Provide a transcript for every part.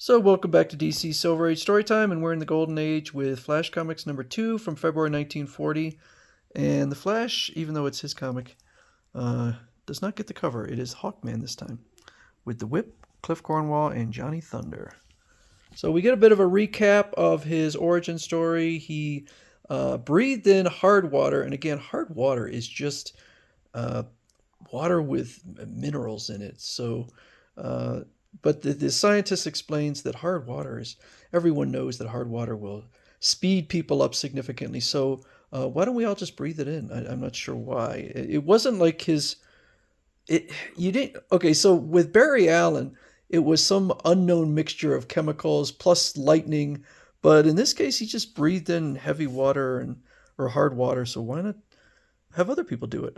So, welcome back to DC Silver Age Storytime, and we're in the Golden Age with Flash Comics number 2 from February 1940. And the Flash, even though it's his comic, uh, does not get the cover. It is Hawkman this time, with the Whip, Cliff Cornwall, and Johnny Thunder. So, we get a bit of a recap of his origin story. He breathed in hard water, and again, hard water is just uh, water with minerals in it. Uh, but the scientist explains that hard water is, everyone knows that hard water will speed people up significantly. So why don't we all just breathe it in? I'm not sure why. It wasn't like you didn't, okay, so with Barry Allen, it was some unknown mixture of chemicals plus lightning. But in this case, he just breathed in heavy water or hard water. So why not have other people do it?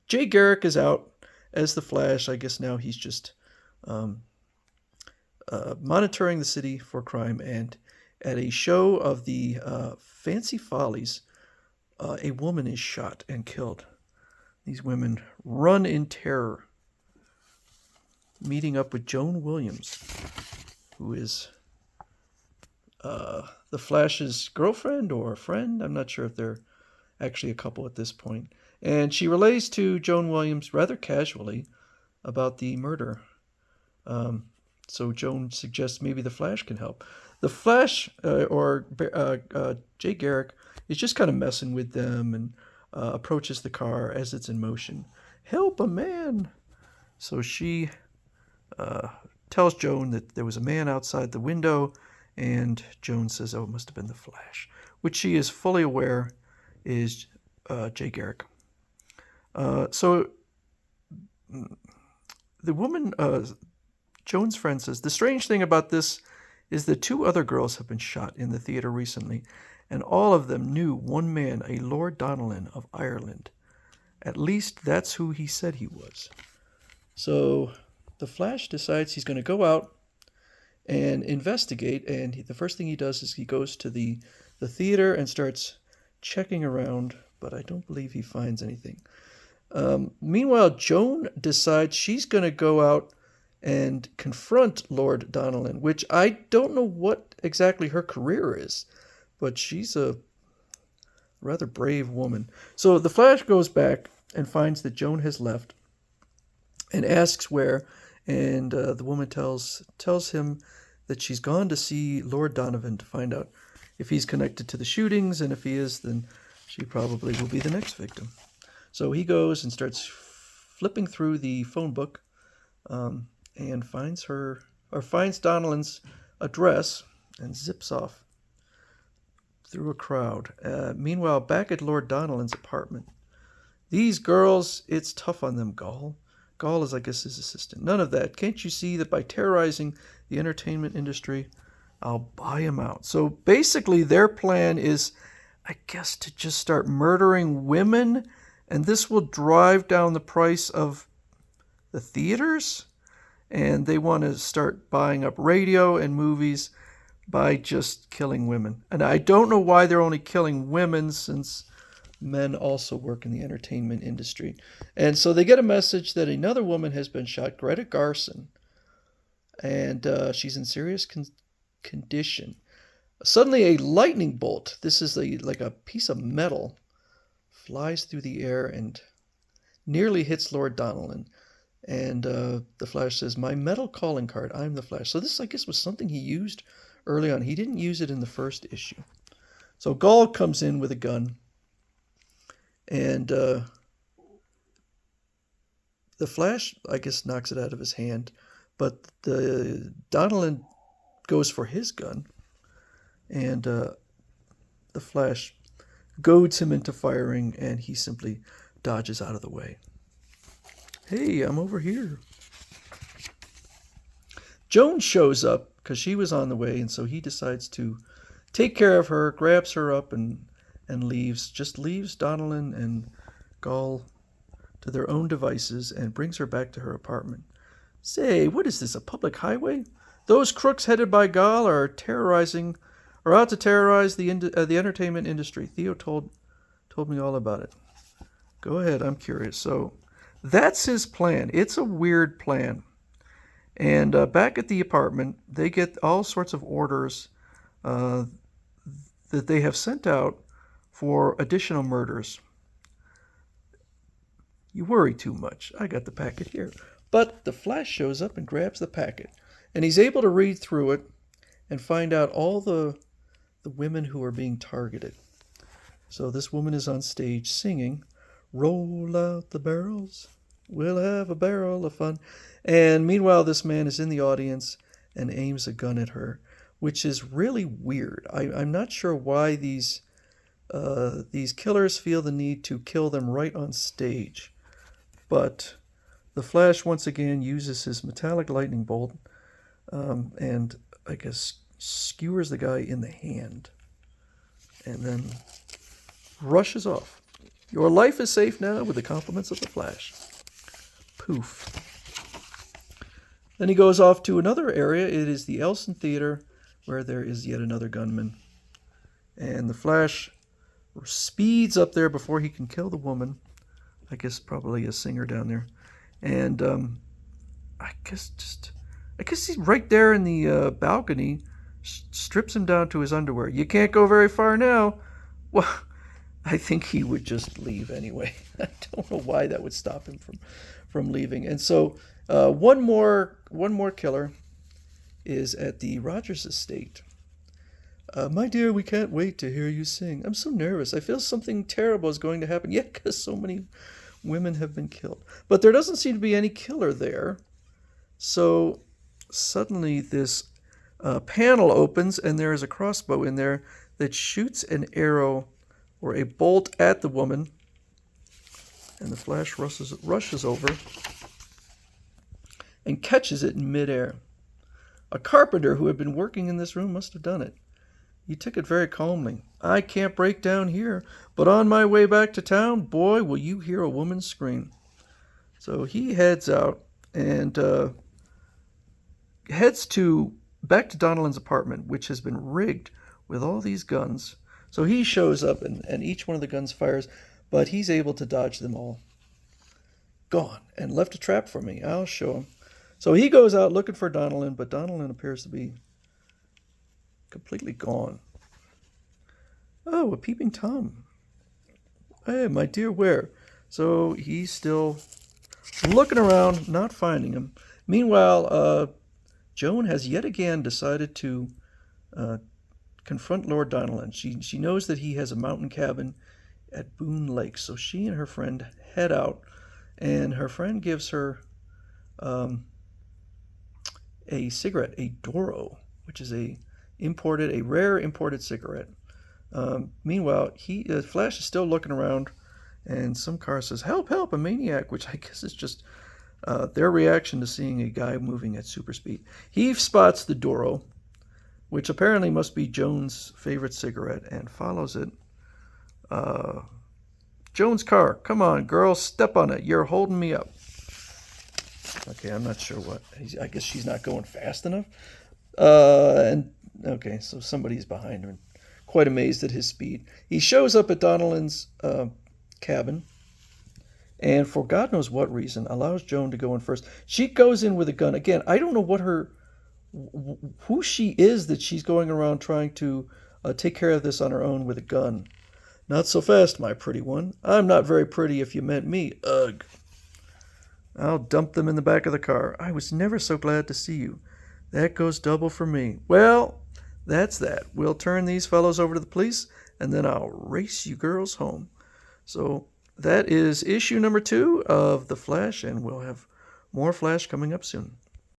Jay Garrick is out as the Flash. I guess now he's just um, monitoring the city for crime. And at a show of the Fancy Follies, a woman is shot and killed. These women run in terror, meeting up with Joan Williams, who is the Flash's girlfriend or friend. I'm not sure if they're actually a couple at this point. And she relays to Joan Williams rather casually about the murder. So Joan suggests maybe the Flash can help. The Flash, Jay Garrick, is just kind of messing with them and approaches the car as it's in motion. Help a man! So she tells Joan that there was a man outside the window, and Joan says, oh, it must have been the Flash, which she is fully aware is Jay Garrick. So the woman, Joan's friend, says, the strange thing about this is that two other girls have been shot in the theater recently, and all of them knew one man, a Lord Donnellan of Ireland. At least that's who he said he was. So the Flash decides he's going to go out and investigate, and the first thing he does is he goes to the theater and starts checking around, but I don't believe he finds anything. Meanwhile, Joan decides she's going to go out and confront Lord Donnellan, which I don't know what exactly her career is, but she's a rather brave woman. So the Flash goes back and finds that Joan has left and asks where, and the woman tells him that she's gone to see Lord Donovan to find out if he's connected to the shootings, and if he is, then she probably will be the next victim. So he goes and starts flipping through the phone book and finds Donnellan's address and zips off through a crowd. Meanwhile, back at Lord Donnellan's apartment, these girls, it's tough on them, Gall. Gall is, I guess, his assistant. None of that. Can't you see that by terrorizing the entertainment industry, I'll buy him out? So basically, their plan is, I guess, to just start murdering women, and this will drive down the price of the theaters, and they want to start buying up radio and movies by just killing women. And I don't know why they're only killing women, since men also work in the entertainment industry. And so they get a message that another woman has been shot, Greta Garson, and she's in serious condition. Suddenly a lightning bolt, this is like a piece of metal, flies through the air and nearly hits Lord Donnellan. And the Flash says, my metal calling card, I'm the Flash. So this, I guess, was something he used early on. He didn't use it in the first issue. So Gall comes in with a gun, and the Flash, I guess, knocks it out of his hand. But the Donnellan goes for his gun, and the Flash goads him into firing, and he simply dodges out of the way. Hey, I'm over here. Joan shows up because she was on the way, and so he decides to take care of her, grabs her up, and leaves. Just leaves Donnellan and Gall to their own devices and brings her back to her apartment. Say, what is this, a public highway? Those crooks headed by Gall are out to terrorize the entertainment industry. Theo told me all about it. Go ahead, I'm curious. So that's his plan. It's a weird plan. And back at the apartment, they get all sorts of orders uh, that they have sent out for additional murders. You worry too much. I got the packet here. But the Flash shows up and grabs the packet. And he's able to read through it and find out all the women who are being targeted. So this woman is on stage singing, "Roll out the barrels, we'll have a barrel of fun." And meanwhile, this man is in the audience and aims a gun at her, which is really weird. I'm not sure why these killers feel the need to kill them right on stage. But the Flash once again uses his metallic lightning bolt and I guess skewers the guy in the hand and then rushes off. Your life is safe now with the compliments of the Flash. Poof. Then he goes off to another area. It is the Elson Theater, where there is yet another gunman. And the Flash speeds up there before he can kill the woman. I guess probably a singer down there. And I guess he's right there in the balcony, strips him down to his underwear. "You can't go very far now." Well, I think he would just leave anyway. I don't know why that would stop him from leaving. And so one more killer is at the Rogers estate. "My dear, we can't wait to hear you sing. I'm so nervous. I feel something terrible is going to happen." Yeah, because so many women have been killed. But there doesn't seem to be any killer there. So suddenly this panel opens and there is a crossbow in there that shoots an arrow or a bolt at the woman. And the Flash rushes over and catches it in midair. A carpenter who had been working in this room must have done it. He took it very calmly. "I can't break down here, but on my way back to town, boy, will you hear a woman scream." So he heads out and heads back to Donalyn's apartment, which has been rigged with all these guns. So he shows up and each one of the guns fires, but he's able to dodge them all. Gone, and left a trap for me. I'll show him. So he goes out looking for Donalyn, but Donalyn appears to be completely gone. "Oh, a peeping Tom. Hey, my dear, where?" So he's still looking around, not finding him. Meanwhile, Joan has yet again decided to confront Lord Donalyn. She knows that he has a mountain cabin at Boone Lake, so she and her friend head out, and her friend gives her a cigarette, a Doro, which is a rare imported cigarette. Meanwhile, Flash is still looking around, and some car says, "Help, help, a maniac," which I guess is just their reaction to seeing a guy moving at super speed. He spots the Doro, which apparently must be Joan's favorite cigarette, and follows it. "Joan's car. Come on, girl, step on it. You're holding me up." Okay, I'm not sure what. I guess she's not going fast enough. Okay, so somebody's behind her. Quite amazed at his speed. He shows up at Donalyn's cabin, and for God knows what reason, allows Joan to go in first. She goes in with a gun. Again, I don't know who she is that she's going around trying to take care of this on her own with a gun. "Not so fast, my pretty one. I'm not very pretty if you meant me. Ugh. I'll dump them in the back of the car. I was never so glad to see you. That goes double for me. Well, that's that. We'll turn these fellows over to the police, and then I'll race you girls home." So that is issue number 2 of The Flash, and we'll have more Flash coming up soon.